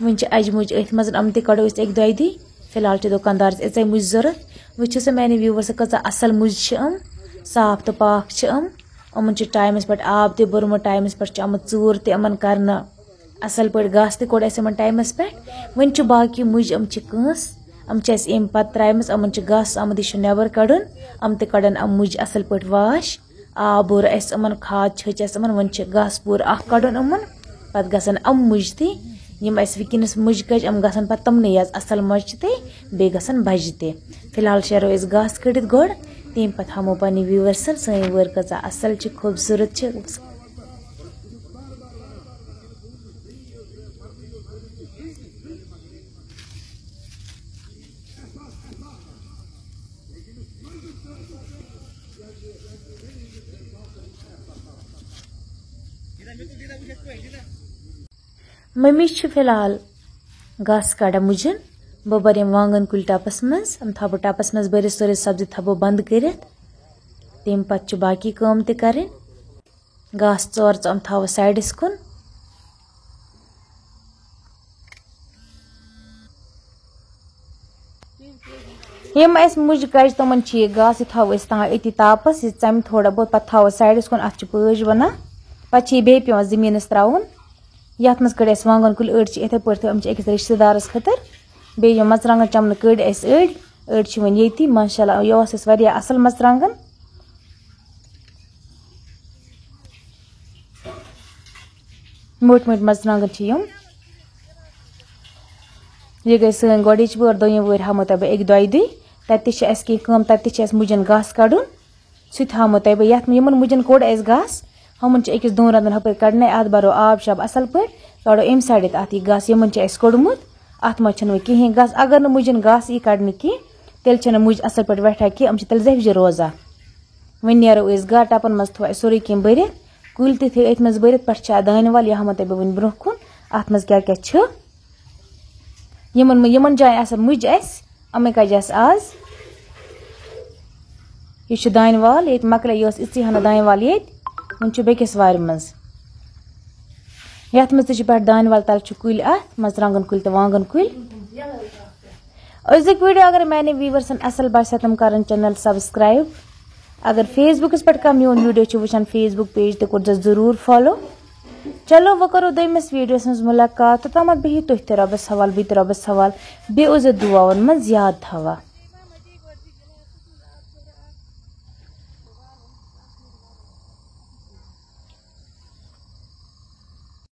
one اجہ مجھ ات مز ام تڑو اک دۄیہِ دُہۍ فی الحال دکاندارس اژے مجھ ضرورت وچھو سا میانہِ ویورس کۭژاہ اصل مجھ صاف تو پاک یِمن چھُ ٹایمس پٮ۪ٹھ آب تہِ بوٚرمُت ٹایمس پٮ۪ٹھ چھُ آمُت ژوٗر تہِ یِمن کرنہٕ اصل پٲٹھۍ گاسہٕ تہِ کوٚڑ اسہِ یِمن ٹایمس پٮ۪ٹھ وۄنۍ چھُ باقٕے مجھ یِم چھِ کٲنٛس یِم چھِ اسہِ امہِ پتہٕ ترٛایمٕژ یِمن چھُ گاسہٕ آمُت یہِ چھُ نٮ۪بر کڑُن یِم تہِ کڑن یِم مجھ اصل پٲٹھۍ واش آب بوٚر اسہِ یِمن کھاد چھٔچ اسہِ یِمن وۄنۍ چھُ گاسہٕ پوٗرٕ اکھ کڑُن یِمن پتہٕ گژھن یِم مجھ تہِ یِم اسہِ وٕنکیٚنس مجھ کٔج یِم گژھن پتہٕ تِمنٕے یٲژ اصل مۄچہِ تہِ بیٚیہِ گژھن بجہِ تہِ فی الحال شیرو أسۍ گاسہٕ کٔڑِتھ گۄڈٕ تمہِ پتہٕ ہاوو پننہِ ویورسن سٲنۍ وٲر کۭژاہ اصل چھِ خوٗبصوٗرت چھِ ممی چھِ فی الحال گاسہٕ کڑان مجھن بہٕ بر یِم وانگن کُلۍ ٹپس منٛز یِم تھاو بہٕ ٹپس منٛز بٔرِتھ سٲرٕے سبزی تھاو بہٕ بنٛد کٔرِتھ تمہِ پتہٕ چھُ باقٕے کٲم تہِ کرٕنۍ گاسہٕ ژور یِم تھاوو سایڈس کُن یِم اسہِ مجھ کجہِ تِمن چھِ یہِ گاسہٕ یہِ تھاوو أسۍ أتی تاپس یہِ ژمہِ تھوڑا بہت پتہٕ تھاوو سایڈس کُن اتھ چھِ پٲج ونان پتہٕ چھِ یہِ بیٚیہِ پیٚوان زٔمیٖنس تراوُن یتھ منٛز کٔڑۍ اسہِ وانگن کُلۍ أڑۍ چھِ یِتھے پٲٹھۍ یِم چھِ أکِس رشتہٕ دارس خٲطرٕ بیٚیہِ یِم مرژٕوانگن چمنہٕ کٔڑۍ اسہِ أڑۍ چھِ وۄنۍ ییٚتی ماشاء اللہ یہِ اوس اسہِ واریاہ اصل مرژٕوانگن موٹۍ موٹۍ مرژٕوانگن چھِ یِم یہِ گٔے سٲنۍ گۄڈٕنِچ وٲر دوٚیِم وٲر ہاومو تۄہہِ بہٕ اکہِ دۄیہِ دُہۍ تتہِ تہِ چھِ اسہِ کینٛہہ کٲم تتہِ تہِ چھِ اسہِ مجھن گاسہٕ کڑُن سُہ تہِ ہاومو تۄہہِ بہٕ یتھ یِمن مجھن کوٚڑ اسہِ گاسہٕ ہُمن چھِ أکِس دۄن رٮ۪تن ہُپٲرۍ کڑنے اتھ برو آب شاب اصل پٲٹھۍ کڑو امہِ سایڈٕ تہِ اتھ یہِ گاسہٕ یِمن چھُ اسہِ کوٚڑمُت اتھ منٛز چھُنہٕ وۄنۍ کہیٖنۍ گاسہٕ اگر نہٕ مجھن گاسہٕ یی کڑنہٕ کینٛہہ تیٚلہِ چھنہٕ مجھ اصل پٲٹھۍ ویٹھان کینٛہہ یِم چھِ تیٚلہِ زٮ۪وجہِ روزان وۄنۍ نیرو أسۍ گرٕ ٹپن منٛز تھوٚو اسہِ سورُے کینٛہہ بٔرِتھ کُلۍ تہِ تھٲے أتھۍ منٛز بٔرِتھ پٮ۪ٹھٕ چھِ اتھ دانہِ ول یہِ ہاومو تۄہہِ بہٕ وۄنۍ برونٛہہ کُن اتھ منٛز کیاہ کیاہ چھُ یِمن جاین آسن مجھ اسہِ یِمے کجہِ اسہِ آز یہِ چھُ دانہِ ول ییٚتہِ مۄکلے یہِ ٲس یِژٕے ہنا دانہِ ول ییٚتہِ وۄنۍ چھُ بیٚکِس وارِ منٛز یتھ منٛز تہِ چھُ پٮ۪ٹھٕ دانہِ ول تل چھُ کُلۍ اتھ مرژٕوانگن کُلۍ تہٕ وانگن کُلۍ أزیُک ویڈیو اگر میانہِ ویورسن اصل باسہِ تِم کرن چینل سبسکرایب اگر فیس بُکس پٮ۪ٹھ کانٛہہ میون ویڈیو چھُ وٕچھان فیس بُک پیج تہِ کٔرزیٚو ضروٗر فالو چلو وۄنۍ کرو دوٚیمِس ویڈیوس منٛز مُلاقات توٚتامتھ بِہِو تُہۍ تہِ رۄبس حوال بہٕ تہِ رۄبس حوال بیٚیہِ اوسزیٚو دُعاون منٛز یاد تھاوان